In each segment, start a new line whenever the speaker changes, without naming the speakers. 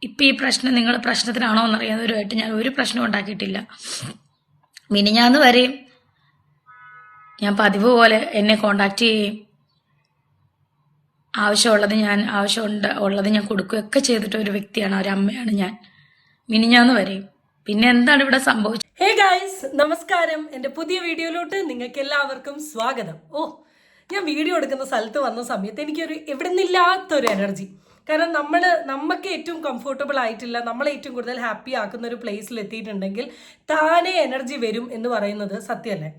ഇപ്പം ഈ പ്രശ്നം നിങ്ങൾ പ്രശ്നത്തിനാണോ എന്നറിയാവുന്നവരുമായിട്ട് ഞാൻ ഒരു പ്രശ്നം ഉണ്ടാക്കിയിട്ടില്ല. മിനിഞ്ഞാന്ന് വരെയും ഞാൻ പതിവ് പോലെ എന്നെ കോണ്ടാക്ട് ചെയ്യുകയും ആവശ്യമുള്ളത് ഞാൻ കൊടുക്കുകയൊക്കെ ചെയ്തിട്ട് ഒരു വ്യക്തിയാണ്, ഒരു അമ്മയാണ് ഞാൻ മിനിഞ്ഞാന്ന് വരെയും. പിന്നെ എന്താണ് ഇവിടെ സംഭവിച്ചത്?
ഹേ ഗൈസ്, നമസ്കാരം. എൻ്റെ പുതിയ വീഡിയോയിലോട്ട് നിങ്ങൾക്ക് എല്ലാവർക്കും സ്വാഗതം. ഞാൻ വീഡിയോ എടുക്കുന്ന സ്ഥലത്ത് വന്ന സമയത്ത് എനിക്കൊരു എവിടെ നിന്നില്ലാത്തൊരു എനർജി. കാരണം നമുക്ക് ഏറ്റവും കംഫർട്ടബിൾ ആയിട്ടില്ല, നമ്മളെ ഏറ്റവും കൂടുതൽ ഹാപ്പി ആക്കുന്ന ഒരു പ്ലേസിൽ എത്തിയിട്ടുണ്ടെങ്കിൽ താനേ എനർജി വരും എന്ന് പറയുന്നത് സത്യമല്ലേ?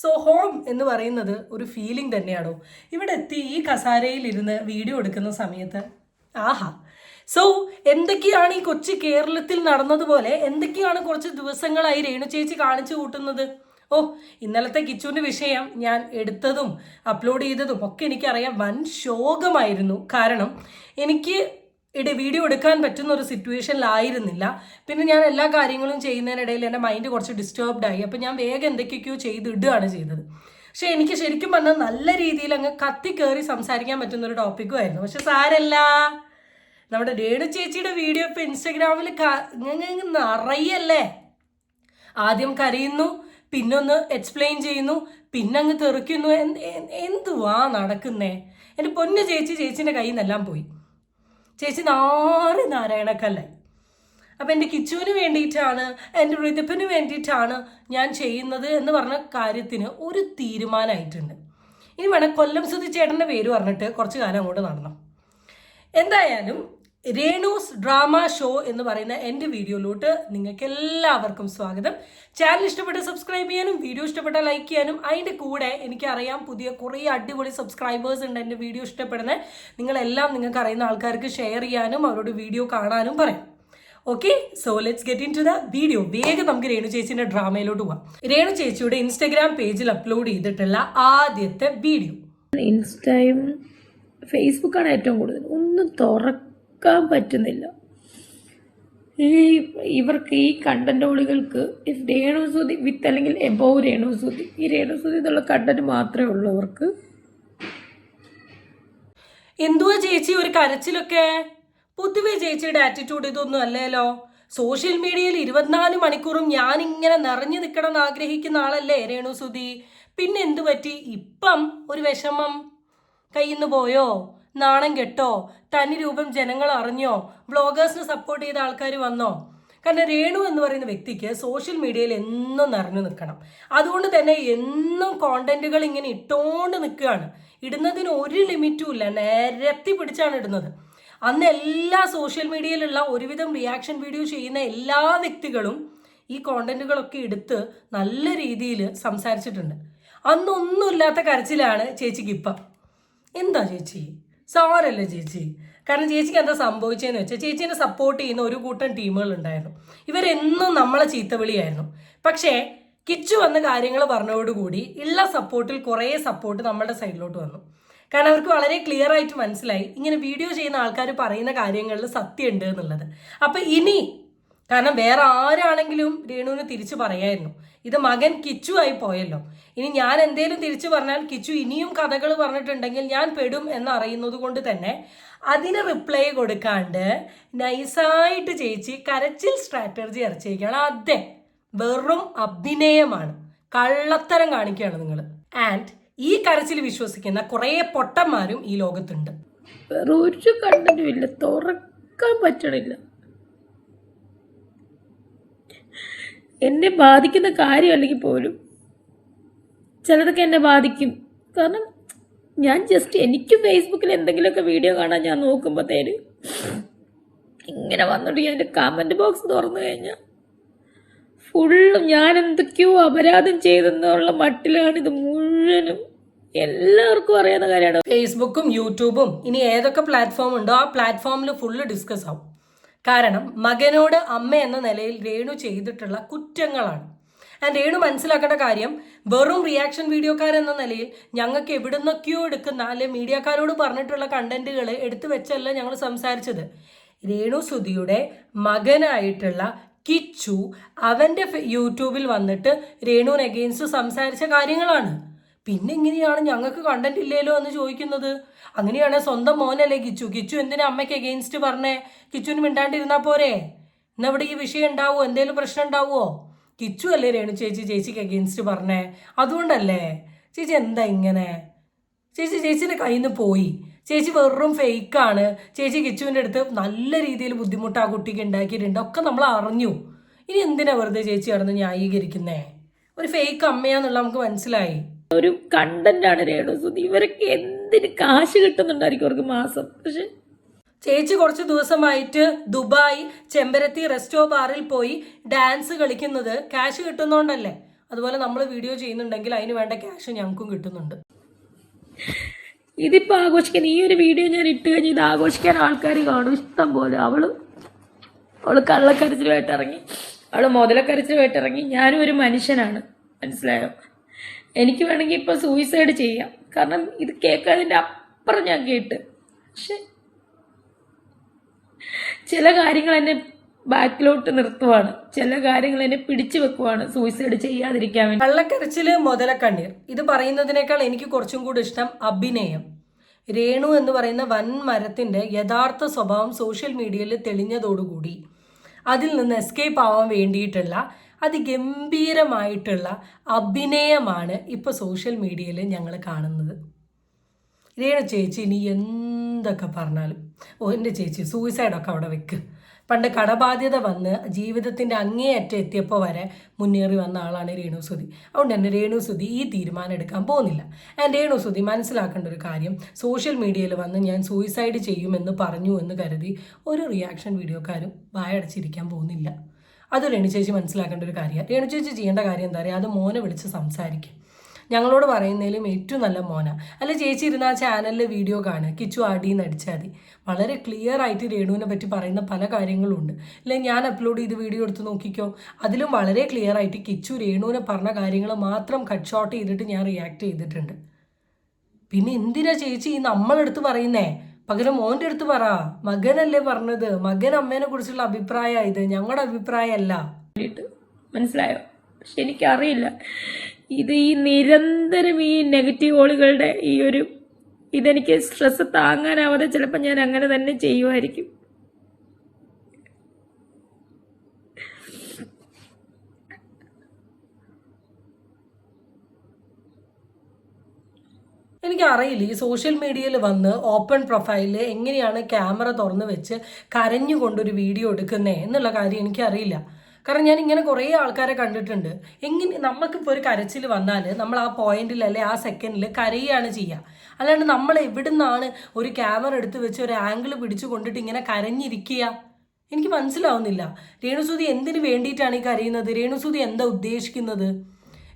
സോ ഹോം എന്ന് പറയുന്നത് ഒരു ഫീലിംഗ് തന്നെയാണോ? ഇവിടെ എത്തി ഈ കസാരയിൽ ഇരുന്ന് വീഡിയോ എടുക്കുന്ന സമയത്ത് ആഹാ. സോ എന്തൊക്കെയാണ് ഈ കൊച്ചു കേരളത്തിൽ നടന്നതുപോലെ എന്തൊക്കെയാണ് കുറച്ച് ദിവസങ്ങളായി രേണു ചേച്ചി കാണിച്ചു കൂട്ടുന്നത്? ഇന്നലത്തെ കിച്ചുവിൻ്റെ വിഷയം ഞാൻ എടുത്തതും അപ്ലോഡ് ചെയ്തതും ഒക്കെ എനിക്കറിയാം, വൻ ശോകമായിരുന്നു. കാരണം എനിക്ക് വീഡിയോ എടുക്കാൻ പറ്റുന്ന ഒരു സിറ്റുവേഷനിലായിരുന്നില്ല. പിന്നെ ഞാൻ എല്ലാ കാര്യങ്ങളും ചെയ്യുന്നതിനിടയിൽ എൻ്റെ മൈൻഡ് കുറച്ച് ഡിസ്റ്റർബ്ഡ് ആയി. അപ്പം ഞാൻ വേഗം എന്തൊക്കെയൊക്കെയോ ചെയ്തിടുകയാണ് ചെയ്തത്. പക്ഷെ എനിക്ക് ശരിക്കും പറഞ്ഞാൽ നല്ല രീതിയിൽ അങ്ങ് കത്തി കയറി സംസാരിക്കാൻ പറ്റുന്നൊരു ടോപ്പിക്കും ആയിരുന്നു. പക്ഷെ സാരല്ല, നമ്മുടെ രേണു ചേച്ചിയുടെ വീഡിയോ ഇപ്പോൾ ഇൻസ്റ്റഗ്രാമിൽ നിറയല്ലേ. ആദ്യം കരയുന്നു, പിന്നൊന്ന് എക്സ്പ്ലെയിൻ ചെയ്യുന്നു, പിന്നെ അങ്ങ് തെറിക്കുന്നു. എന്തുവാ നടക്കുന്നേ? എൻ്റെ പൊന്നു ചേച്ചിൻ്റെ കയ്യിൽ നിന്നെല്ലാം പോയി. ചേച്ചി നാരായണക്കല്ലായി. അപ്പം എൻ്റെ കിച്ചുവിന് വേണ്ടിയിട്ടാണ്, എൻ്റെ ഋതുപ്പിന് വേണ്ടിയിട്ടാണ് ഞാൻ ചെയ്യുന്നത് എന്ന് പറഞ്ഞ കാര്യത്തിന് ഒരു തീരുമാനമായിട്ടുണ്ട്. ഇനി വേണം കൊല്ലം സുധി ചേട്ടൻ്റെ പേര് പറഞ്ഞിട്ട് കുറച്ച് കാലം അങ്ങോട്ട് നടണം. എന്തായാലും രേണൂസ് ഡ്രാമ ഷോ എന്ന് പറയുന്ന എൻ്റെ വീഡിയോയിലോട്ട് നിങ്ങൾക്ക് എല്ലാവർക്കും സ്വാഗതം. ചാനൽ ഇഷ്ടപ്പെട്ട സബ്സ്ക്രൈബ് ചെയ്യാനും വീഡിയോ ഇഷ്ടപ്പെട്ട ലൈക്ക് ചെയ്യാനും, അതിൻ്റെ കൂടെ എനിക്കറിയാം പുതിയ കുറേ അടിപൊളി സബ്സ്ക്രൈബേഴ്സ് ഉണ്ട് എൻ്റെ വീഡിയോ ഇഷ്ടപ്പെടുന്നത്. നിങ്ങളെല്ലാം നിങ്ങൾക്ക് അറിയുന്ന ആൾക്കാർക്ക് ഷെയർ ചെയ്യാനും അവരോട് വീഡിയോ കാണാനും പറയാം. Okay, so let's get into the video. വേഗം നമുക്ക് രേണു ചേച്ചിൻ്റെ ഡ്രാമയിലോട്ട് പോകാം. രേണു ചേച്ചിയുടെ ഇൻസ്റ്റഗ്രാം പേജിൽ അപ്ലോഡ് ചെയ്തിട്ടുള്ള ആദ്യത്തെ വീഡിയോ.
ഇൻസ്റ്റയും ഫേസ്ബുക്കാണ് ഏറ്റവും കൂടുതൽ. ഒന്നും തുറക്കാൻ പറ്റുന്നില്ല ഇവർക്ക്, ഈ കണ്ടന്റ് ഓളികൾക്ക്. ഇഫ് രേണുസുതി വിത്ത് അല്ലെങ്കിൽ എബോവ് രേണുസുതി, ഈ രേണുസുതി എന്നുള്ള കണ്ടന്റ് മാത്രമേ ഉള്ളൂ അവർക്ക്.
എന്തുവാ ചേച്ചി ഒരു കരച്ചിലൊക്കെ? പൊതുവെ ചേച്ചിയുടെ ആറ്റിറ്റ്യൂഡ് ഇതൊന്നും അല്ലല്ലോ. സോഷ്യൽ മീഡിയയിൽ 24 മണിക്കൂറും ഞാനിങ്ങനെ നിറഞ്ഞു നിൽക്കണം എന്ന് ആഗ്രഹിക്കുന്ന ആളല്ലേ രേണുസുതി. പിന്നെ എന്തു പറ്റി ഇപ്പം ഒരു വിഷമം? കയ്യിൽ നിന്ന് പോയോ? നാണം കെട്ടോ? തനി രൂപം ജനങ്ങൾ അറിഞ്ഞോ? വ്ളോഗേഴ്സിന് സപ്പോർട്ട് ചെയ്ത ആൾക്കാർ വന്നോ? കാരണം രേണു എന്ന് പറയുന്ന വ്യക്തിക്ക് സോഷ്യൽ മീഡിയയിൽ എന്നും നിറഞ്ഞു നിൽക്കണം. അതുകൊണ്ട് തന്നെ എന്നും കോണ്ടന്റുകൾ ഇങ്ങനെ ഇട്ടുകൊണ്ട് നിൽക്കുകയാണ്. ഇടുന്നതിന് ഒരു ലിമിറ്റും ഇല്ല, നിരത്തി പിടിച്ചാണ് ഇടുന്നത്. അന്ന് എല്ലാ സോഷ്യൽ മീഡിയയിലുള്ള ഒരുവിധം റിയാക്ഷൻ വീഡിയോ ചെയ്യുന്ന എല്ലാ വ്യക്തികളും ഈ കോണ്ടന്റുകളൊക്കെ എടുത്ത് നല്ല രീതിയിൽ സംസാരിച്ചിട്ടുണ്ട്. അന്നൊന്നുമില്ലാത്ത കരച്ചിലാണ് ചേച്ചിക്ക് ഇപ്പം. എന്താ ചേച്ചി? സാരല്ലേ ചേച്ചി. കാരണം ചേച്ചിക്ക് എന്താ സംഭവിച്ചതെന്ന് വെച്ചാൽ, ചേച്ചീനെ സപ്പോർട്ട് ചെയ്യുന്ന ഒരു കൂട്ടം ടീമുകൾ ഉണ്ടായിരുന്നു. ഇവരെന്നും നമ്മളെ ചീത്തവിളിയായിരുന്നു. പക്ഷേ കിച്ചു വന്ന കാര്യങ്ങൾ പറഞ്ഞതോടുകൂടി ഉള്ള സപ്പോർട്ടിൽ കുറേ സപ്പോർട്ട് നമ്മളുടെ സൈഡിലോട്ട് വന്നു. കാരണം അവർക്ക് വളരെ ക്ലിയർ ആയിട്ട് മനസ്സിലായി ഇങ്ങനെ വീഡിയോ ചെയ്യുന്ന ആൾക്കാർ പറയുന്ന കാര്യങ്ങളിൽ സത്യമുണ്ട് എന്നുള്ളത്. അപ്പം ഇനി, കാരണം വേറെ ആരാണെങ്കിലും രേണുവിന് തിരിച്ചു പറയായിരുന്നു. ഇത് മകൻ കിച്ചു ആയി പോയല്ലോ. ഇനി ഞാൻ എന്തേലും തിരിച്ചു പറഞ്ഞാൽ കിച്ചു ഇനിയും കഥകൾ പറഞ്ഞിട്ടുണ്ടെങ്കിൽ ഞാൻ പെടും എന്നറിയുന്നത് കൊണ്ട് തന്നെ അതിന് റിപ്ലൈ കൊടുക്കാണ്ട് നൈസായിട്ട് ചേച്ചി കരച്ചിൽ സ്ട്രാറ്റജി ഇറച്ചിരിക്കുകയാണ്. അതെ, വെറും അഭിനയമാണ്, കള്ളത്തരം കാണിക്കുകയാണ് നിങ്ങൾ. ആൻഡ് ഈ കരച്ചിൽ വിശ്വസിക്കുന്ന കുറേ പൊട്ടന്മാരും ഈ ലോകത്തുണ്ട്.
വേറെ ഒരു കണ്ടന്റും ഇല്ല, തുറക്കാൻ പറ്റണില്ല. എന്നെ ബാധിക്കുന്ന കാര്യമല്ലെങ്കിൽ പോലും ചിലതൊക്കെ എന്നെ ബാധിക്കും. കാരണം ഞാൻ എനിക്ക് ഫേസ്ബുക്കിൽ എന്തെങ്കിലുമൊക്കെ വീഡിയോ കാണാൻ ഞാൻ നോക്കുമ്പോഴത്തേന് ഇങ്ങനെ വന്നിട്ട് ഞാൻ എൻ്റെ കമൻറ്റ് ബോക്സ് തുറന്നു കഴിഞ്ഞാൽ ഫുള്ളും ഞാൻ എന്തൊക്കെയോ അപരാധം ചെയ്തെന്നുള്ള മട്ടിലാണ് ഇത് മുഴുവനും. എല്ലാവർക്കും അറിയാവുന്ന കാര്യമാണ്.
ഫേസ്ബുക്കും യൂട്യൂബും ഇനി ഏതൊക്കെ പ്ലാറ്റ്ഫോം ഉണ്ടോ ആ പ്ലാറ്റ്ഫോമിൽ ഫുള്ള് ഡിസ്കസ് ആവും. കാരണം മകനോട് അമ്മ എന്ന നിലയിൽ രേണു ചെയ്തിട്ടുള്ള കുറ്റങ്ങളാണ്. ആൻഡ് രേണു മനസ്സിലാക്കേണ്ട കാര്യം, വെറും റിയാക്ഷൻ വീഡിയോക്കാരെന്ന നിലയിൽ ഞങ്ങൾക്ക് എവിടുന്നൊക്കെയോ എടുക്കുന്ന അല്ലെ മീഡിയക്കാരോട് പറഞ്ഞിട്ടുള്ള കണ്ടന്റുകൾ എടുത്തു വെച്ചല്ല ഞങ്ങൾ സംസാരിച്ചത്. രേണു സുധിയുടെ മകനായിട്ടുള്ള കിച്ചു അവൻ്റെ യൂട്യൂബിൽ വന്നിട്ട് രേണുവിന് അഗെയിൻസ്റ്റ് സംസാരിച്ച കാര്യങ്ങളാണ്. പിന്നെ എങ്ങനെയാണ് ഞങ്ങൾക്ക് കണ്ടന്റ് ഇല്ലല്ലോ എന്ന് ചോദിക്കുന്നത്? അങ്ങനെയാണെങ്കിൽ സ്വന്തം മോനല്ലേ കിച്ചു? കിച്ചു എന്തിനാ അമ്മയ്ക്ക് എഗെയിൻസ്റ്റ് പറഞ്ഞേ? കിച്ചുവിന് മിണ്ടാണ്ടിരുന്നാ പോരെ? ഇന്നവിടെ ഈ വിഷയം ഉണ്ടാവുമോ? എന്തെങ്കിലും പ്രശ്നം ഉണ്ടാവുമോ? കിച്ചു അല്ലേ രേണു ചേച്ചിക്ക് എഗെയിൻസ്റ്റ് പറഞ്ഞേ? അതുകൊണ്ടല്ലേ ചേച്ചി എന്താ ഇങ്ങനെ? ചേച്ചിയുടെ കയ്യിൽ നിന്ന് പോയി. ചേച്ചി വെറും ഫേക്കാണ്. ചേച്ചി കിച്ചുവിൻ്റെ അടുത്ത് നല്ല രീതിയിൽ ബുദ്ധിമുട്ട് ആ കുട്ടിക്ക് ഉണ്ടാക്കിയിട്ടുണ്ട്. ഒക്കെ നമ്മൾ അറിഞ്ഞു. ഇനി എന്തിനാ വെറുതെ ചേച്ചി കടന്ന് ന്യായീകരിക്കുന്നേ? ഒരു ഫേക്ക് അമ്മയാന്നുള്ള നമുക്ക് മനസ്സിലായി.
ഒരു കണ്ടന്റാണ് രേണുസുതി. ഇവരൊക്കെ എന്തിന് കാശ് കിട്ടുന്നുണ്ടായിരിക്കും അവർക്ക് മാസം. പക്ഷെ
ചേച്ചി കുറച്ച് ദിവസമായിട്ട് ദുബായ് ചെമ്പരത്തി റെസ്റ്റോ ബാറിൽ പോയി ഡാൻസ് കളിക്കുന്നത് ക്യാഷ് കിട്ടുന്നോണ്ടല്ലേ? അതുപോലെ നമ്മൾ വീഡിയോ ചെയ്യുന്നുണ്ടെങ്കിൽ അതിന് വേണ്ട ക്യാഷ് ഞങ്ങൾക്കും കിട്ടുന്നുണ്ട്.
ഇതിപ്പോൾ ആഘോഷിക്കാൻ ഈ ഒരു വീഡിയോ ഞാൻ ഇട്ട് കഴിഞ്ഞ് ഇത് ആഘോഷിക്കാൻ ആൾക്കാർ കാണും ഇഷ്ടം പോലെ. അവള് കള്ളക്കരച്ചിലുമായിട്ട് ഇറങ്ങി, അവള് മുതലക്കരച്ചിലുമായിട്ട് ഇറങ്ങി. ഞാനും ഒരു മനുഷ്യനാണ്, മനസ്സിലായോ? എനിക്ക് വേണമെങ്കിൽ ഇപ്പം സൂയിസൈഡ് ചെയ്യാം. കാരണം ഇത് കേൾക്കാതിൻ്റെ അപ്പുറം ഞാൻ കേട്ട്. പക്ഷെ ചില കാര്യങ്ങൾ എന്നെ ബാക്കിലോട്ട് നിർത്തുവാണ്, ചില കാര്യങ്ങൾ എന്നെ പിടിച്ചു വെക്കുവാണ് സൂയിസൈഡ് ചെയ്യാതിരിക്കാൻ വേണ്ടി.
കള്ളക്കരച്ചില് മുതലക്കണ്ണീർ ഇത് പറയുന്നതിനേക്കാൾ എനിക്ക് കുറച്ചും കൂടി ഇഷ്ടം അഭിനയം. രേണു എന്ന് പറയുന്ന വൻ മരത്തിന്റെ യഥാർത്ഥ സ്വഭാവം സോഷ്യൽ മീഡിയയിൽ തെളിഞ്ഞതോടുകൂടി അതിൽ നിന്ന് എസ്കേപ്പ് ആവാൻ വേണ്ടിയിട്ടുള്ള അതിഗംഭീരമായിട്ടുള്ള അഭിനയമാണ് ഇപ്പോൾ സോഷ്യൽ മീഡിയയിൽ ഞങ്ങൾ കാണുന്നത്. രേണു ചേച്ചി ഇനി എന്തൊക്കെ പറഞ്ഞാലും എൻ്റെ ചേച്ചി സൂയിസൈഡൊക്കെ അവിടെ വെക്ക്. പണ്ട് കടബാധ്യത വന്ന് ജീവിതത്തിൻ്റെ അങ്ങേയറ്റം എത്തിയപ്പോൾ വരെ മുന്നേറി വന്ന ആളാണ് രേണുസുതി. അതുകൊണ്ട് തന്നെ രേണുസുതി ഈ തീരുമാനം എടുക്കാൻ പോകുന്നില്ല. രേണുസുതി മനസ്സിലാക്കേണ്ട ഒരു കാര്യം, സോഷ്യൽ മീഡിയയിൽ വന്ന് ഞാൻ സൂയിസൈഡ് ചെയ്യുമെന്ന് പറഞ്ഞു എന്ന് കരുതി ഒരു റിയാക്ഷൻ വീഡിയോക്കാരും വായടച്ചിരിക്കാൻ പോകുന്നില്ല. അത് രേണു ചേച്ചി മനസ്സിലാക്കേണ്ട ഒരു കാര്യമാണ്. രേണു ചേച്ചി ചെയ്യേണ്ട കാര്യം എന്താ പറയുക? അത് മോനെ വിളിച്ച് സംസാരിക്കും. ഞങ്ങളോട് പറയുന്നതിലും ഏറ്റവും നല്ല മോന. അല്ല ചേച്ചി ഇരുന്ന് ആ ചാനലിൽ വീഡിയോ കാണുക, കിച്ചു ആടിന്ന് അടിച്ചാൽ മതി. വളരെ ക്ലിയർ ആയിട്ട് രേണുവിനെ പറ്റി പറയുന്ന പല കാര്യങ്ങളും ഉണ്ട്. അല്ലെങ്കിൽ ഞാൻ അപ്ലോഡ് ചെയ്ത് വീഡിയോ എടുത്ത് നോക്കിക്കോ, അതിലും വളരെ ക്ലിയർ ആയിട്ട് കിച്ചു രേണുവിനെ പറഞ്ഞ കാര്യങ്ങൾ മാത്രം കട്ട് ഷോട്ട് ചെയ്തിട്ട് ഞാൻ റിയാക്ട് ചെയ്തിട്ടുണ്ട്. പിന്നെ എന്തിനാ ചേച്ചി നമ്മളെടുത്ത് പറയുന്നേ? പകരം മോൻ്റെ അടുത്ത് പറ. മകനല്ലേ പറഞ്ഞത്, മകൻ അമ്മേനെ കുറിച്ചുള്ള അഭിപ്രായം ഇത്, ഞങ്ങളുടെ അഭിപ്രായമല്ല.
മനസ്സിലായോ? പക്ഷെ എനിക്കറിയില്ല, ഇത് ഈ നിരന്തരം ഈ നെഗറ്റീവ് ഓളുകളുടെ ഈ ഒരു ഇതെനിക്ക് സ്ട്രെസ് താങ്ങാനാവാതെ ചിലപ്പോൾ ഞാൻ അങ്ങനെ തന്നെ ചെയ്യുമായിരിക്കും.
എനിക്കറിയില്ല ഈ സോഷ്യൽ മീഡിയയിൽ വന്ന് ഓപ്പൺ പ്രൊഫൈലിൽ എങ്ങനെയാണ് ക്യാമറ തുറന്ന് വെച്ച് കരഞ്ഞുകൊണ്ടൊരു വീഡിയോ എടുക്കുന്നേ എന്നുള്ള കാര്യം എനിക്കറിയില്ല. കാരണം ഞാൻ ഇങ്ങനെ കുറേ ആൾക്കാരെ കണ്ടിട്ടുണ്ട്. എങ്ങനെ നമുക്കിപ്പോൾ ഒരു കരച്ചിൽ വന്നാൽ നമ്മൾ ആ പോയിന്റിൽ അല്ലെ ആ സെക്കൻഡിൽ കരയുകയാണ് ചെയ്യുക. അല്ലാണ്ട് നമ്മൾ എവിടെ നിന്നാണ് ഒരു ക്യാമറ എടുത്ത് വെച്ച് ഒരു ആംഗിൾ പിടിച്ചു കൊണ്ടിട്ട് ഇങ്ങനെ കരഞ്ഞിരിക്കുക? എനിക്ക് മനസ്സിലാവുന്നില്ല. രേണുസുതി എന്തിനു വേണ്ടിയിട്ടാണ് ഈ കരയുന്നത്? രേണുസുതി എന്താ ഉദ്ദേശിക്കുന്നത്?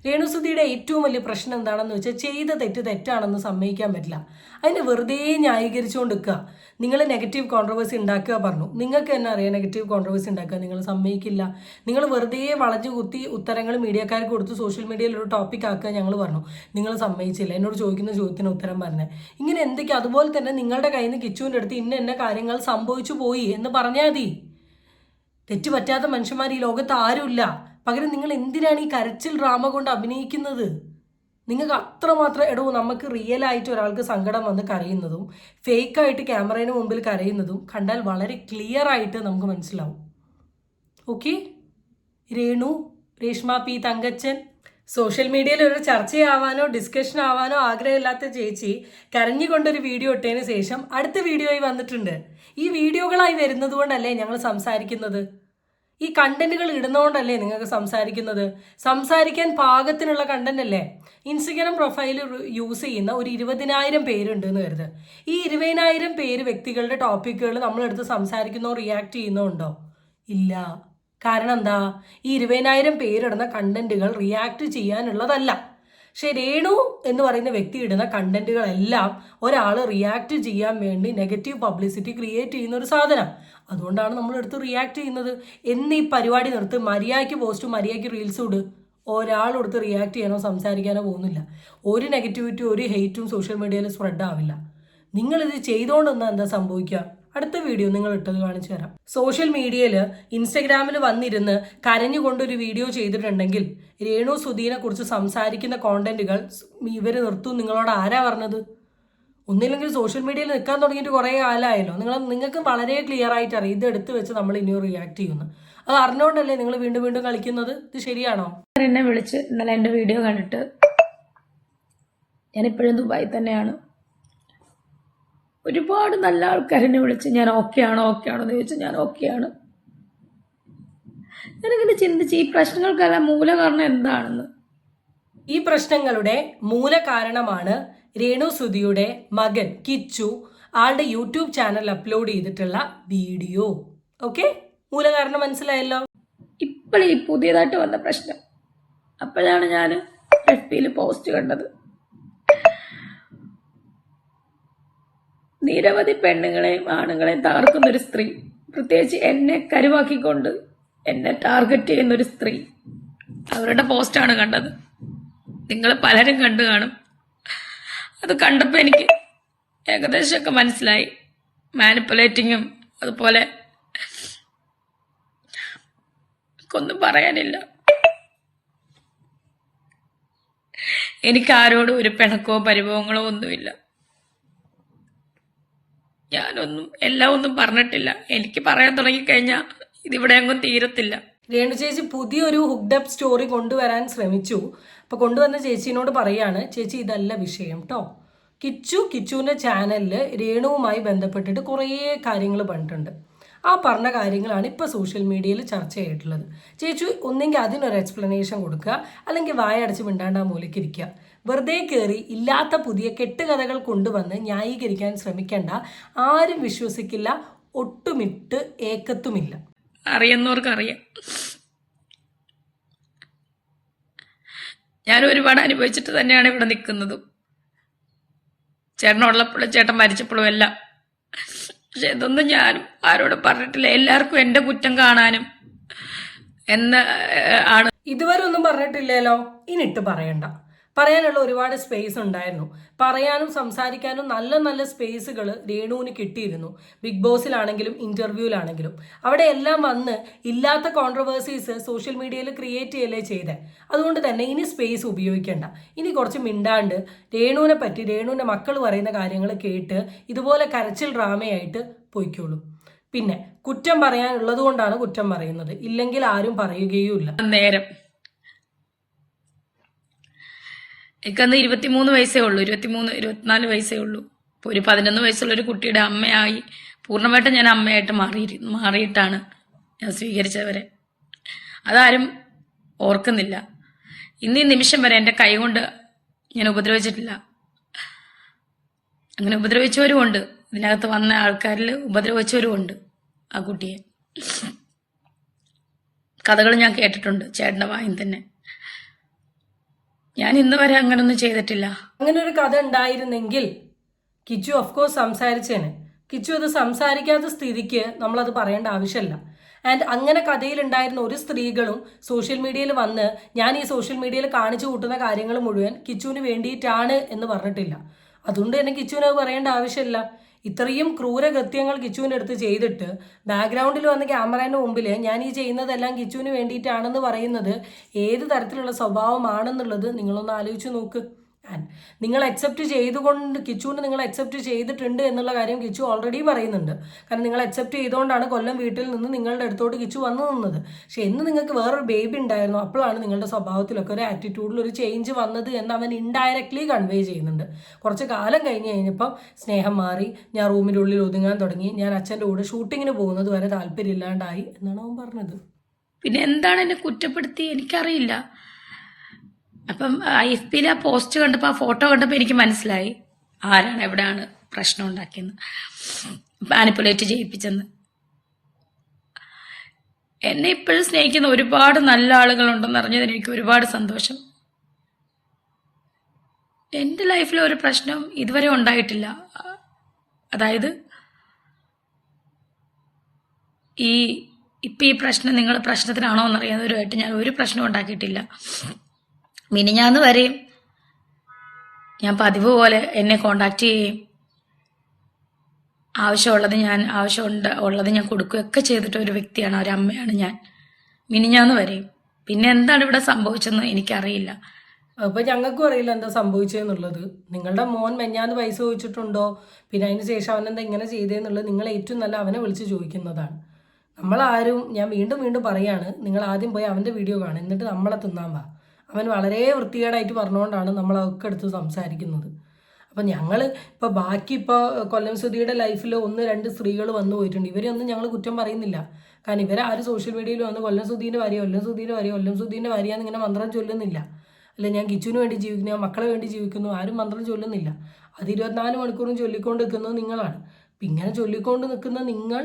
രേണുസുതിയുടെ ഏറ്റവും വലിയ പ്രശ്നം എന്താണെന്ന് വെച്ചാൽ ചെയ്ത തെറ്റാണെന്ന് സമ്മതിക്കാൻ പറ്റില്ല. അതിനെ വെറുതെ ന്യായീകരിച്ചുകൊണ്ട് നിൽക്കുക. നിങ്ങൾ നെഗറ്റീവ് കോൺട്രവേഴ്സി ഉണ്ടാക്കുക പറഞ്ഞു. നിങ്ങൾക്ക് തന്നെ അറിയാം നെഗറ്റീവ് കോൺട്രവേഴ്സി ഉണ്ടാക്കുക നിങ്ങൾ സമ്മതിക്കില്ല. നിങ്ങൾ വെറുതെ വളഞ്ഞു കുത്തി ഉത്തരങ്ങൾ മീഡിയക്കാർക്ക് കൊടുത്ത് സോഷ്യൽ മീഡിയയിൽ ഒരു ടോപ്പിക് ആക്കുക ഞങ്ങൾ പറഞ്ഞു. നിങ്ങൾ സമ്മതിച്ചില്ല. എന്നോട് ചോദിക്കുന്ന ചോദ്യത്തിന് ഉത്തരം പറഞ്ഞേ. ഇങ്ങനെ എന്തൊക്കെ? അതുപോലെ തന്നെ നിങ്ങളുടെ കയ്യിൽ നിന്ന് കിച്ചുവിൻ്റെ അടുത്ത് ഇന്ന കാര്യങ്ങൾ സംഭവിച്ചു പോയി എന്ന് പറഞ്ഞാൽ മതി. തെറ്റ് പറ്റാത്ത മനുഷ്യന്മാർ ഈ ലോകത്ത് ആരുമില്ല. പകരം നിങ്ങൾ എന്തിനാണ് ഈ കരച്ചിൽ ഡ്രാമ കൊണ്ട് അഭിനയിക്കുന്നത്? നിങ്ങൾക്ക് അത്രമാത്രം നമുക്ക് റിയൽ ആയിട്ട് ഒരാൾക്ക് സങ്കടം വന്ന് കരയുന്നതും ഫേക്കായിട്ട് ക്യാമറയുടെ മുമ്പിൽ കരയുന്നതും കണ്ടാൽ വളരെ ക്ലിയർ ആയിട്ട് നമുക്ക് മനസ്സിലാവും. Okay, Renu Reshma P Thankachan social മീഡിയയിൽ ഒരു ചർച്ചയാവാനോ ഡിസ്കഷൻ ആവാനോ ആഗ്രഹമില്ലാത്ത ചേച്ചി കരഞ്ഞുകൊണ്ടൊരു വീഡിയോ ഇട്ടതിന് ശേഷം അടുത്ത വീഡിയോയിൽ വന്നിട്ടുണ്ട്. ഈ വീഡിയോകളായി വരുന്നത് കൊണ്ടല്ലേ ഞങ്ങൾ സംസാരിക്കുന്നത്? ഈ കണ്ടന്റുകൾ ഇടുന്നതുകൊണ്ടല്ലേ നിങ്ങൾക്ക് സംസാരിക്കാൻ പാകത്തിനുള്ള കണ്ടന്റ് അല്ലേ? ഇൻസ്റ്റഗ്രാം പ്രൊഫൈൽ യൂസ് ചെയ്യുന്ന ഒരു 20,000 പേരുണ്ട് എന്ന് കരുത്. ഈ 20,000 പേര് വ്യക്തികളുടെ ടോപ്പിക്കുകൾ നമ്മളെടുത്ത് സംസാരിക്കുന്നോ റിയാക്ട് ചെയ്യുന്നോ ഉണ്ടോ? ഇല്ല. കാരണം എന്താ? ഈ 20,000 പേരിടുന്ന കണ്ടന്റുകൾ റിയാക്ട് ചെയ്യാനുള്ളതല്ല. പക്ഷെ രേണു എന്ന് പറയുന്ന വ്യക്തി ഇടുന്ന കണ്ടന്റുകളെല്ലാം ഒരാൾ റിയാക്ട് ചെയ്യാൻ വേണ്ടി നെഗറ്റീവ് പബ്ലിസിറ്റി ക്രിയേറ്റ് ചെയ്യുന്ന ഒരു സാധനം. അതുകൊണ്ടാണ് നമ്മളെടുത്ത് റിയാക്ട് ചെയ്യുന്നത്. ഈ പരിപാടി നിർത്ത്, മര്യാദയ്ക്ക് പോസ്റ്റും മര്യാദയ്ക്ക് റീൽസും ഇട്. ഒരാളെടുത്ത് റിയാക്ട് ചെയ്യാനോ സംസാരിക്കാനോ പോകുന്നില്ല. ഒരു നെഗറ്റിവിറ്റി ഒരു ഹെയ്റ്റും സോഷ്യൽ മീഡിയയിൽ സ്പ്രെഡ് ആവില്ല. നിങ്ങളിത് ചെയ്തുകൊണ്ടെന്നാൽ എന്താ സംഭവിക്കുക? അടുത്ത വീഡിയോ നിങ്ങൾ ഇട്ടത് കാണിച്ചു തരാം. സോഷ്യൽ മീഡിയയിൽ ഇൻസ്റ്റഗ്രാമിൽ വന്നിരുന്ന് കരഞ്ഞുകൊണ്ടൊരു വീഡിയോ ചെയ്തിട്ടുണ്ടെങ്കിൽ രേണു സുധീനെ കുറിച്ച് സംസാരിക്കുന്ന കോണ്ടന്റുകൾ ഇവർ നിർത്തും. നിങ്ങളോട് ആരാ പറഞ്ഞത്? ഒന്നില്ലെങ്കിൽ സോഷ്യൽ മീഡിയയിൽ നിൽക്കാൻ തുടങ്ങിയിട്ട് കുറേ കാലമായല്ലോ. നിങ്ങൾക്ക് വളരെ ക്ലിയർ ആയിട്ട് അറിയാം ഇത് എടുത്ത് വെച്ച് നമ്മൾ ഇനിയും റിയാക്ട് ചെയ്യുന്നു. അത് അറിഞ്ഞുകൊണ്ടല്ലേ നിങ്ങൾ വീണ്ടും വീണ്ടും കളിക്കുന്നത്? ഇത് ശരിയാണോ?
എന്നെ വിളിച്ച് ഇന്നലെ എൻ്റെ വീഡിയോ കണ്ടിട്ട് ഞാനിപ്പോഴും ദുബായി തന്നെയാണ്. ഒരുപാട് നല്ല ആൾക്കാരെന്നെ വിളിച്ച് ഞാൻ ഓക്കെ ആണോ എന്ന് ചോദിച്ചാൽ ഞാൻ ഓക്കെയാണ്. ഞാനിങ്ങനെ ചിന്തിച്ച് ഈ പ്രശ്നങ്ങൾക്കെല്ലാം മൂല കാരണം എന്താണെന്ന്.
ഈ പ്രശ്നങ്ങളുടെ മൂല കാരണമാണ് രേണു സുധിയുടെ മകൻ കിച്ചു ആളുടെ യൂട്യൂബ് ചാനൽ അപ്ലോഡ് ചെയ്തിട്ടുള്ള വീഡിയോ. ഓക്കെ, മൂല കാരണം മനസ്സിലായല്ലോ.
ഇപ്പോഴീ പുതിയതായിട്ട് വന്ന പ്രശ്നം. അപ്പോഴാണ് ഞാൻ FB പോസ്റ്റ് കണ്ടത്. നിരവധി പെണ്ണുങ്ങളെയും ആണുങ്ങളെയും തകർക്കുന്നൊരു സ്ത്രീ, പ്രത്യേകിച്ച് എന്നെ കരുവാക്കിക്കൊണ്ട് എന്നെ ടാർഗറ്റ് ചെയ്യുന്നൊരു സ്ത്രീ, അവരുടെ പോസ്റ്റാണ് കണ്ടത്. നിങ്ങൾ പലരും കണ്ടു കാണും. അത് കണ്ടപ്പോൾ എനിക്ക് ഏകദേശമൊക്കെ മനസ്സിലായി. മാനിപ്പുലേറ്റിങ്ങും അതുപോലെ ഒന്നും പറയാനില്ല. എനിക്ക് ആരോടും ഒരു പിണക്കോ പരിഭവങ്ങളോ ഒന്നുമില്ല. എല്ലാം ഒന്നും പറഞ്ഞിട്ടില്ല. എനിക്ക് പറയാൻ തുടങ്ങിക്കഴിഞ്ഞാൽ ഇതിവിടെ അങ്ങും തീരത്തില്ല.
രേണു ചേച്ചി പുതിയൊരു ഹുക്ഡപ്പ് സ്റ്റോറി കൊണ്ടുവരാൻ ശ്രമിച്ചു. അപ്പോൾ കൊണ്ടുവന്ന ചേച്ചീനോട് പറയാണ്, ചേച്ചി ഇതല്ല വിഷയം കേട്ടോ. കിച്ചുവിൻ്റെ ചാനലിൽ രേണുവുമായി ബന്ധപ്പെട്ടിട്ട് കുറേ കാര്യങ്ങൾ പറഞ്ഞിട്ടുണ്ട്. ആ പറഞ്ഞ കാര്യങ്ങളാണ് ഇപ്പോൾ സോഷ്യൽ മീഡിയയിൽ ചർച്ച ചെയ്തിട്ടുള്ളത്. ചേച്ചി ഒന്നെങ്കിൽ അതിനൊരു എക്സ്പ്ലനേഷൻ കൊടുക്കുക, അല്ലെങ്കിൽ വായടച്ച് മിണ്ടാണ്ടാ മൂലക്കിരിക്കുക. വെറുതെ കയറി ഇല്ലാത്ത പുതിയ കെട്ടുകഥകൾ കൊണ്ടുവന്ന് ന്യായീകരിക്കാൻ ശ്രമിക്കേണ്ട. ആരും വിശ്വസിക്കില്ല, ഒട്ടുമിട്ട് ഏക്കത്തുമില്ല.
അറിയുന്നവർക്കറിയാം. ഞാൻ ഒരുപാട് അനുഭവിച്ചിട്ട് തന്നെയാണ് ഇവിടെ നിൽക്കുന്നതും. ചേട്ടനുള്ളപ്പോഴും ചേട്ടൻ മരിച്ചപ്പോഴും എല്ലാം. പക്ഷെ ഇതൊന്നും ഞാനും ആരോടും പറഞ്ഞിട്ടില്ല. എല്ലാവർക്കും എൻ്റെ കുറ്റം കാണാനും എന്ന് ആണ്.
ഇതുവരെ ഒന്നും പറഞ്ഞിട്ടില്ലല്ലോ, ഇനിട്ട് പറയണ്ട. പറയാനുള്ള ഒരുപാട് സ്പേസ് ഉണ്ടായിരുന്നു. പറയാനും സംസാരിക്കാനും നല്ല നല്ല സ്പേസുകൾ രേണുവിന് കിട്ടിയിരുന്നു. ബിഗ് ബോസിലാണെങ്കിലും ഇന്റർവ്യൂവിലാണെങ്കിലും അവിടെ എല്ലാം വന്ന് ഇല്ലാത്ത കോൺട്രവേഴ്സീസ് സോഷ്യൽ മീഡിയയിൽ ക്രിയേറ്റ് ചെയ്യല്ലേ ചെയ്തേ. അതുകൊണ്ട് തന്നെ ഇനി സ്പേസ് ഉപയോഗിക്കേണ്ട. ഇനി കുറച്ച് മിണ്ടാണ്ട് രേണുവിനെ പറ്റി രേണുവിൻ്റെ മക്കൾ പറയുന്ന കാര്യങ്ങൾ കേട്ട് ഇതുപോലെ കരച്ചിൽ ഡ്രാമയായിട്ട് പോയിക്കോളൂ. പിന്നെ കുറ്റം പറയാനുള്ളത് കൊണ്ടാണ് കുറ്റം പറയുന്നത്, ഇല്ലെങ്കിൽ ആരും പറയുകയുമില്ല.
നേരം എനിക്കന്ന് 23 വയസ്സേ ഉള്ളൂ. 24 വയസ്സേ ഉള്ളൂ. ഇപ്പോൾ ഒരു 11 വയസ്സുള്ള ഒരു കുട്ടിയുടെ അമ്മയായി പൂർണ്ണമായിട്ടും ഞാൻ അമ്മയായിട്ട് മാറിയിട്ടാണ് ഞാൻ സ്വീകരിച്ചവരെ. അതാരും ഓർക്കുന്നില്ല. ഇന്നീ നിമിഷം വരെ എൻ്റെ കൈ കൊണ്ട് ഞാൻ ഉപദ്രവിച്ചിട്ടില്ല. അങ്ങനെ ഉപദ്രവിച്ചവരുമുണ്ട്. ഇതിനകത്ത് വന്ന ആൾക്കാരിൽ ഉപദ്രവിച്ചവരുമുണ്ട് ആ കുട്ടിയെ. കഥകൾ ഞാൻ കേട്ടിട്ടുണ്ട് ചേട്ടൻ്റെ വായിൽ തന്നെ. ഞാൻ ഇന്ന് വരെ അങ്ങനൊന്നും ചെയ്തിട്ടില്ല.
അങ്ങനെ ഒരു കഥ ഉണ്ടായിരുന്നെങ്കിൽ കിച്ചു ഓഫ്കോഴ്സ് സംസാരിച്ചേനെ. കിച്ചു അത് സംസാരിക്കാത്ത സ്ഥിതിക്ക് നമ്മളത് പറയേണ്ട ആവശ്യമില്ല. ആൻഡ് അങ്ങനെ കഥയിലുണ്ടായിരുന്ന ഒരു സ്ത്രീകളും സോഷ്യൽ മീഡിയയിൽ വന്ന് ഞാൻ ഈ സോഷ്യൽ മീഡിയയിൽ കാണിച്ചു കൂട്ടുന്ന കാര്യങ്ങൾ മുഴുവൻ കിച്ചുവിന് വേണ്ടിയിട്ടാണ് എന്ന് പറഞ്ഞിട്ടില്ല. അതുകൊണ്ട് തന്നെ കിച്ചുവിന് അത് പറയേണ്ട ആവശ്യമില്ല. ഇത്രയും ക്രൂരകൃത്യങ്ങൾ കിച്ചുവിൻ്റെ അടുത്ത് ചെയ്തിട്ട് ബാക്ക്ഗ്രൗണ്ടിൽ വന്ന ക്യാമറേൻ്റെ മുമ്പിൽ ഞാൻ ഈ ചെയ്യുന്നതെല്ലാം കിച്ചുവിന് വേണ്ടിയിട്ടാണെന്ന് പറയുന്നത് ഏത് തരത്തിലുള്ള സ്വഭാവമാണെന്നുള്ളത് നിങ്ങളൊന്ന് ആലോചിച്ച് നോക്ക്. നിങ്ങൾ അക്സെപ്റ്റ് ചെയ്തുകൊണ്ട് കിച്ചുവിന് നിങ്ങൾ അക്സെപ്റ്റ് ചെയ്തിട്ടുണ്ട് എന്നുള്ള കാര്യം കിച്ചു ഓൾറെഡി പറയുന്നുണ്ട്. കാരണം നിങ്ങൾ അക്സെപ്റ്റ് ചെയ്തുകൊണ്ടാണ് കൊല്ലം വീട്ടിൽ നിന്ന് നിങ്ങളുടെ അടുത്തോട്ട് കിച്ചു വന്നു നിന്നത്. പക്ഷെ എന്ന് നിങ്ങൾക്ക് വേറൊരു ബേബി ഉണ്ടായിരുന്നു, അപ്പോഴാണ് നിങ്ങളുടെ സ്വഭാവത്തിലൊക്കെ ഒരു ആറ്റിറ്റ്യൂഡിൽ ഒരു ചേഞ്ച് വന്നത് എന്ന് അവൻ ഇൻഡയറക്ട്ലി കൺവേ ചെയ്യുന്നുണ്ട്. കുറച്ച് കാലം കഴിഞ്ഞ് കഴിഞ്ഞപ്പം സ്നേഹം മാറി, ഞാൻ റൂമിൻ്റെ ഉള്ളിൽ ഒതുങ്ങാൻ തുടങ്ങി, ഞാൻ അച്ഛൻ്റെ കൂടെ ഷൂട്ടിങ്ങിന് പോകുന്നത് വരെ താല്പര്യമില്ലാണ്ടായി എന്നാണ് അവൻ പറഞ്ഞത്.
പിന്നെ എന്താണ് എന്നെ കുറ്റപ്പെടുത്തി എനിക്കറിയില്ല. അപ്പം FB ആ പോസ്റ്റ് കണ്ടപ്പോൾ ആ ഫോട്ടോ കണ്ടപ്പോൾ എനിക്ക് മനസ്സിലായി ആരാണ് എവിടെയാണ് പ്രശ്നം ഉണ്ടാക്കിയെന്ന്, മാനിപ്പുലേറ്റ് ചെയ്യിപ്പിച്ചെന്ന്. എന്നെ ഇപ്പോഴും സ്നേഹിക്കുന്ന ഒരുപാട് നല്ല ആളുകളുണ്ടെന്ന് അറിഞ്ഞതിന് എനിക്ക് ഒരുപാട് സന്തോഷം. എൻ്റെ ലൈഫിൽ ഒരു പ്രശ്നം ഇതുവരെ ഉണ്ടായിട്ടില്ല. അതായത് ഇപ്പം ഈ പ്രശ്നം നിങ്ങൾ പ്രശ്നത്തിനാണോ എന്നറിയാവുന്നവരുമായിട്ട് ഞാൻ ഒരു പ്രശ്നം ഉണ്ടാക്കിയിട്ടില്ല. മിനിഞ്ഞാന്ന് വരെയും ഞാൻ പതിവ് പോലെ എന്നെ കോണ്ടാക്ട് ചെയ്യുകയും ആവശ്യമുള്ളത് ഞാൻ കൊടുക്കുകയൊക്കെ ചെയ്തിട്ട് ഒരു വ്യക്തിയാണ്, ഒരു അമ്മയാണ് ഞാൻ, മിനിഞ്ഞാന്ന് വരെയും. പിന്നെ എന്താണ് ഇവിടെ സംഭവിച്ചതെന്ന് എനിക്കറിയില്ല.
അപ്പോൾ ഞങ്ങൾക്കും അറിയില്ല എന്താ സംഭവിച്ചതെന്നുള്ളത്. നിങ്ങളുടെ മോൻ മെഞ്ഞാന്ന് പൈസ ചോദിച്ചിട്ടുണ്ടോ, പിന്നെ അതിന് ശേഷം അവൻ എന്താ ഇങ്ങനെ ചെയ്തതെന്നുള്ളത് നിങ്ങൾ ഏറ്റവും നല്ല അവനെ വിളിച്ച് ചോദിക്കുന്നതാണ്. നമ്മളാരും, ഞാൻ വീണ്ടും വീണ്ടും പറയാണ്, നിങ്ങൾ ആദ്യം പോയി അവൻ്റെ വീഡിയോ കാണും, എന്നിട്ട് നമ്മളെ തിന്നാൻ വാ. അവൻ വളരെ വൃത്തികേടായിട്ട് പറഞ്ഞുകൊണ്ടാണ് നമ്മളൊക്കെ എടുത്ത് സംസാരിക്കുന്നത്. അപ്പം ഞങ്ങൾ ഇപ്പോൾ ബാക്കി ഇപ്പോൾ കൊല്ലം സുധിയുടെ ലൈഫിൽ 1-2 സ്ത്രീകൾ വന്നു പോയിട്ടുണ്ട്. ഇവരെയൊന്നും ഞങ്ങൾ കുറ്റം പറയുന്നില്ല. കാരണം ഇവരെ ആരും സോഷ്യൽ മീഡിയയിൽ വന്ന് കൊല്ലം സുധീൻ്റെ ഭാര്യ, കൊല്ലം സുധീൻ്റെ ഭാര്യയെന്ന് ഇങ്ങനെ മന്ത്രം ചൊല്ലുന്നില്ല. അല്ല ഞാൻ കിച്ചുവിന് വേണ്ടി ജീവിക്കുന്നു, ഞാൻ മക്കളെ വേണ്ടി ജീവിക്കുന്നു, ആരും മന്ത്രം ചൊല്ലുന്നില്ല. അത് 24 മണിക്കൂറും ചൊല്ലിക്കൊണ്ട് നിൽക്കുന്നത് നിങ്ങളാണ്. അപ്പം ഇങ്ങനെ ചൊല്ലിക്കൊണ്ട് നിൽക്കുന്ന നിങ്ങൾ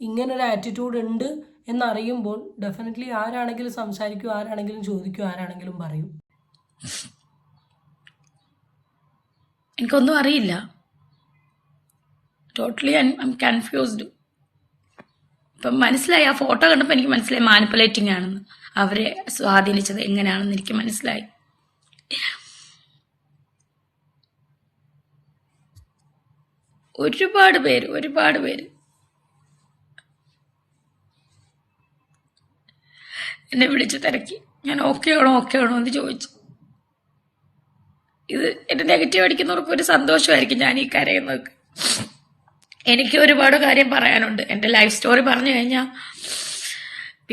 ഇങ്ങനൊരു ആറ്റിറ്റ്യൂഡ് ഉണ്ട് എന്നറിയുമ്പോൾ ഡെഫിനറ്റ്ലി ആരാണെങ്കിലും സംസാരിക്കും, ആരാണെങ്കിലും ചോദിക്കും, ആരാണെങ്കിലും പറയും.
എനിക്കൊന്നും അറിയില്ല. Totally I M confused. ഇപ്പം മനസ്സിലായി, ആ ഫോട്ടോ കണ്ടപ്പോൾ എനിക്ക് മനസ്സിലായി മാനിപ്പുലേറ്റിംഗ് ആണെന്ന്. അവരെ സ്വാധീനിച്ചത് എങ്ങനെയാണെന്ന് എനിക്ക് മനസ്സിലായി. ഒരുപാട് പേര് എന്നെ വിളിച്ച് തിരക്കി. ഞാൻ ഓക്കെ ആണോ എന്ന് ചോദിച്ചു. ഇത് എന്റെ നെഗറ്റീവ് അടിക്കുന്നവർക്ക് ഒരു സന്തോഷമായിരിക്കും ഞാൻ ഈ കരയുന്നതൊക്കെ. എനിക്ക് ഒരുപാട് കാര്യം പറയാനുണ്ട്. എൻ്റെ ലൈഫ് സ്റ്റോറി പറഞ്ഞു കഴിഞ്ഞാൽ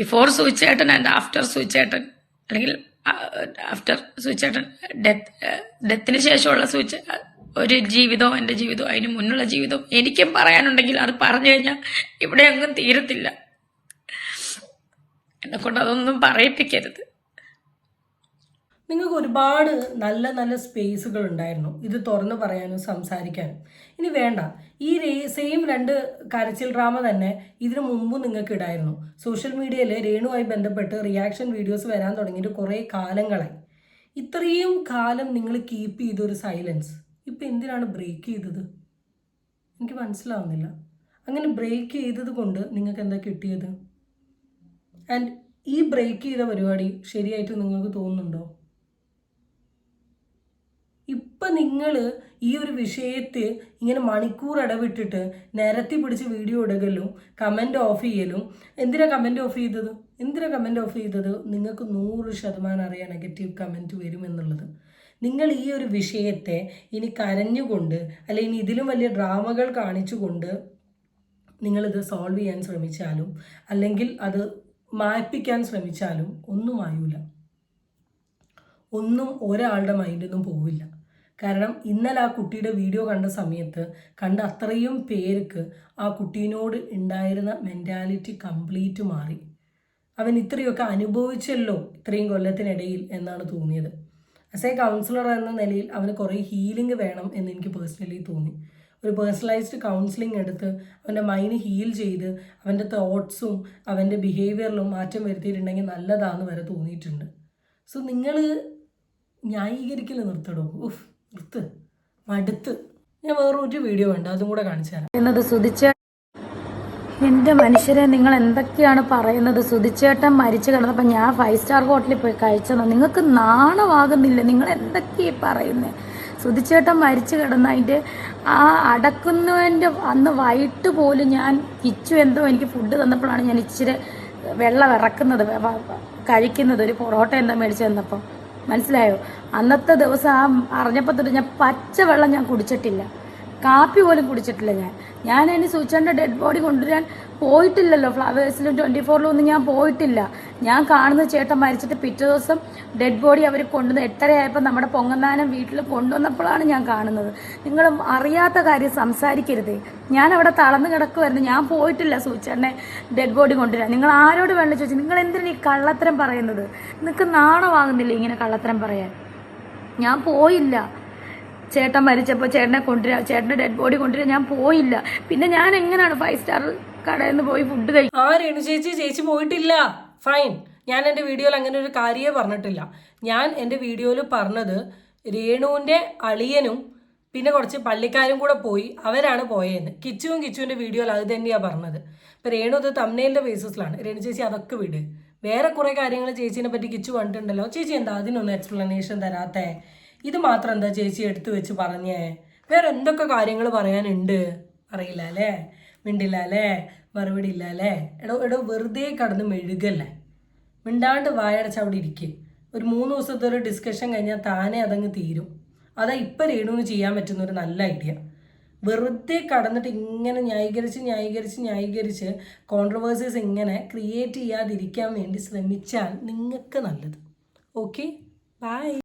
ബിഫോർ സൂയിച്ചേട്ടൻ ആൻഡ് ആഫ്റ്റർ സൂയിച്ചേട്ടൻ, അല്ലെങ്കിൽ ആഫ്റ്റർ സൂയിച്ചേട്ടൻ ഡെത്തിന് ശേഷമുള്ള ഒരു ജീവിതവും എൻ്റെ ജീവിതവും അതിന് മുന്നുള്ള ജീവിതവും എനിക്കും പറയാനുണ്ടെങ്കിൽ അത് പറഞ്ഞു കഴിഞ്ഞാൽ ഇവിടെ ഒന്നും തീരത്തില്ല. എന്നെക്കൊണ്ട് അതൊന്നും പറയിപ്പിക്കരുത്.
നിങ്ങൾക്ക് ഒരുപാട് നല്ല നല്ല സ്പേസുകൾ ഉണ്ടായിരുന്നു ഇത് തുറന്നു പറയാനും സംസാരിക്കാനും. ഇനി വേണ്ട, ഈ സെയിം 2 കരച്ചിൽ ഡ്രാമ തന്നെ ഇതിനു മുമ്പ് നിങ്ങൾക്ക് ഇടായിരുന്നു. സോഷ്യൽ മീഡിയയിൽ രേണുവായി ബന്ധപ്പെട്ട് റിയാക്ഷൻ വീഡിയോസ് വരാൻ തുടങ്ങിയിട്ട് കുറേ കാലങ്ങളായി. ഇത്രയും കാലം നിങ്ങൾ കീപ്പ് ചെയ്തൊരു സൈലൻസ് ഇപ്പം എന്തിനാണ് ബ്രേക്ക് ചെയ്തത്? എനിക്ക് മനസ്സിലാവുന്നില്ല. അങ്ങനെ ബ്രേക്ക് ചെയ്തത് കൊണ്ട് നിങ്ങൾക്ക് എന്താ കിട്ടിയത്? ആൻഡ് ഈ ബ്രേക്ക് ചെയ്ത പരിപാടി ശരിയായിട്ട് നിങ്ങൾക്ക് തോന്നുന്നുണ്ടോ? ഇപ്പം നിങ്ങൾ ഈ ഒരു വിഷയത്തിൽ ഇങ്ങനെ മണിക്കൂർ ഇടവിട്ടിട്ട് നിരത്തി പിടിച്ച് വീഡിയോ ഇടുകയും കമൻറ്റ് ഓഫ് ചെയ്യലും. എന്തിനാ കമൻറ്റ് ഓഫ് ചെയ്തത്? നിങ്ങൾക്ക് 100% അറിയാം നെഗറ്റീവ് കമൻറ്റ് വരുമെന്നുള്ളത്. നിങ്ങൾ ഈ ഒരു വിഷയത്തെ ഇനി കരഞ്ഞുകൊണ്ട് അല്ലെങ്കിൽ ഇതിലും വലിയ ഡ്രാമകൾ കാണിച്ചുകൊണ്ട് നിങ്ങളിത് സോൾവ് ചെയ്യാൻ ശ്രമിച്ചാലും അല്ലെങ്കിൽ അത് മായ്പ്പിക്കാൻ ശ്രമിച്ചാലും ഒന്നും ആയൂല. ഒന്നും ഒരാളുടെ മൈൻഡൊന്നും പോവില്ല. കാരണം ഇന്നലെ ആ കുട്ടിയുടെ വീഡിയോ കണ്ട സമയത്ത് കണ്ട അത്രയും പേർക്ക് ആ കുട്ടീനോട് ഉണ്ടായിരുന്ന മെൻറ്റാലിറ്റി കംപ്ലീറ്റ് മാറി. അവൻ ഇത്രയൊക്കെ അനുഭവിച്ചല്ലോ ഇത്രയും കൊല്ലത്തിനിടയിൽ എന്നാണ് തോന്നിയത്. ആസ് എ കൗൺസിലർ എന്ന നിലയിൽ അവന് കുറേ ഹീലിംഗ് വേണം എന്ന് എനിക്ക് പേഴ്സണലി തോന്നി. ഒരു പേഴ്സണലൈസ്ഡ് കൗൺസിലിംഗ് എടുത്ത് അവൻ്റെ മൈൻഡ് ഹീൽ ചെയ്ത് അവൻ്റെ തോട്ട്സും അവൻ്റെ ബിഹേവിയറിലും മാറ്റം വരുത്തിയിട്ടുണ്ടെങ്കിൽ നല്ലതാണെന്ന് വരെ തോന്നിയിട്ടുണ്ട്. സോ നിങ്ങൾ ന്യായീകരിക്കൽ നിർത്തടോ. നിർത്ത്, മടുത്ത്. ഞാൻ വേറൊരു വീഡിയോ ഉണ്ട്, അതും കൂടെ കാണിച്ചു തരാം.
എന്നത് സുധിച്ചേട്ടൻ, എൻ്റെ മനുഷ്യരെ നിങ്ങൾ എന്തൊക്കെയാണ് പറയുന്നത്? സുധിച്ചേട്ടൻ മരിച്ചു കിടന്നപ്പോൾ ഞാൻ 5 സ്റ്റാർ ഹോട്ടലിൽ പോയി കഴിച്ചതാണ്. നിങ്ങൾക്ക് നാണമാകുന്നില്ല? നിങ്ങൾ എന്തൊക്കെയാണ് പറയുന്നത്? സുധിച്ചേട്ടൻ മരിച്ചു കിടന്ന അതിൻ്റെ ആ അടക്കുന്നതിൻ്റെ അന്ന് വൈകിട്ട് പോലും ഞാൻ കിച്ചു എന്തോ എനിക്ക് ഫുഡ് തന്നപ്പോഴാണ് ഞാൻ ഇച്ചിരി വെള്ളം ഇറക്കുന്നത് കഴിക്കുന്നത്. ഒരു പൊറോട്ട എന്താ മേടിച്ചു തന്നപ്പോൾ മനസ്സിലായോ? അന്നത്തെ ദിവസം ആ അറിഞ്ഞപ്പോൾ തൊട്ട് ഞാൻ പച്ചവെള്ളം ഞാൻ കുടിച്ചിട്ടില്ല, കാപ്പി പോലും കുടിച്ചിട്ടില്ല. ഞാൻ അതിന് സൂചിച്ചേട്ടൻ്റെ ഡെഡ് ബോഡി കൊണ്ടുവരാൻ പോയിട്ടില്ലല്ലോ. ഫ്ലവേഴ്സിലും 24-ലും ഒന്നും ഞാൻ പോയിട്ടില്ല. ഞാൻ കാണുന്ന ചേട്ടൻ മരിച്ചിട്ട് പിറ്റേ ദിവസം ഡെഡ് ബോഡി അവർ കൊണ്ടുവന്ന് 8:30 നമ്മുടെ പൊങ്ങന്താനം വീട്ടിൽ കൊണ്ടുവന്നപ്പോഴാണ് ഞാൻ കാണുന്നത്. നിങ്ങൾ അറിയാത്ത കാര്യം സംസാരിക്കരുതേ. ഞാൻ അവിടെ തളർന്ന് കിടക്കുമായിരുന്നു. ഞാൻ പോയിട്ടില്ല സൂചിച്ചേട്ടനെ ഡെഡ് ബോഡി കൊണ്ടുവരാൻ. നിങ്ങൾ ആരോട് വേണമെന്ന് ചോദിച്ചു? നിങ്ങൾ എന്തിനാണ് ഈ കള്ളത്തരം പറയുന്നത്? നിങ്ങൾക്ക് നാണമാകുന്നില്ല ഇങ്ങനെ കള്ളത്തരം പറയാൻ? ഞാൻ പോയില്ല. ചേട്ടൻ മരിച്ചപ്പോൾ ചേട്ടൻ്റെ ഡെഡ് ബോഡി കൊണ്ടുവരാൻ ഞാൻ പോയില്ല. പിന്നെ ഞാൻ എങ്ങനെയാണ് 5 സ്റ്റാർ കടയിൽ നിന്ന് പോയി ഫുഡ് കഴിക്കും?
ആ രേണു ചേച്ചി പോയിട്ടില്ല, ഫൈൻ. ഞാൻ എൻ്റെ വീഡിയോയിൽ അങ്ങനെ ഒരു കാര്യമേ പറഞ്ഞിട്ടില്ല. ഞാൻ എൻ്റെ വീഡിയോയിൽ പറഞ്ഞത് രേണുവിൻ്റെ അളിയനും പിന്നെ കുറച്ച് പള്ളിക്കാരും കൂടെ പോയി, അവരാണ് പോയതെന്ന്. കിച്ചുവിൻ്റെ വീഡിയോയിൽ അത് തന്നെയാണ് പറഞ്ഞത്. ഇപ്പോൾ രേണു അത് തമ്മിലിൻ്റെ ബേസിസിലാണ്. രേണു ചേച്ചി അതൊക്കെ വിട്. വേറെ കുറേ കാര്യങ്ങൾ ചേച്ചീനെ പറ്റി കിച്ചു കണ്ടിട്ടുണ്ടല്ലോ. ചേച്ചി എന്താ അതിനൊന്നും എക്സ്പ്ലനേഷൻ തരാത്തേ? ഇത് മാത്രം എന്താ ചേച്ചി എടുത്തു വെച്ച് പറഞ്ഞേ? വേറെ എന്തൊക്കെ കാര്യങ്ങൾ പറയാനുണ്ട്? അറിയില്ല അല്ലേ, മിണ്ടില്ല അല്ലേ, മറുപടി ഇല്ല അല്ലേ? എടോ വെറുതെ കടന്ന് മെഴുകല്ലേ, മിണ്ടാണ്ട് വായടച്ച് അവിടെ ഇരിക്കുക. ഒരു 3 ദിവസത്തെ ഒരു ഡിസ്കഷൻ കഴിഞ്ഞാൽ താനേ അതങ്ങ് തീരും. അതാ ഇപ്പം രേണുവിന് ചെയ്യാൻ പറ്റുന്ന ഒരു നല്ല ഐഡിയ. വെറുതെ കടന്നിട്ട് ഇങ്ങനെ ന്യായീകരിച്ച് കോൺട്രവേഴ്സീസ് ഇങ്ങനെ ക്രിയേറ്റ് ചെയ്യാതിരിക്കാൻ വേണ്ടി ശ്രമിച്ചാൽ നിങ്ങൾക്ക് നല്ലത്. Okay, by.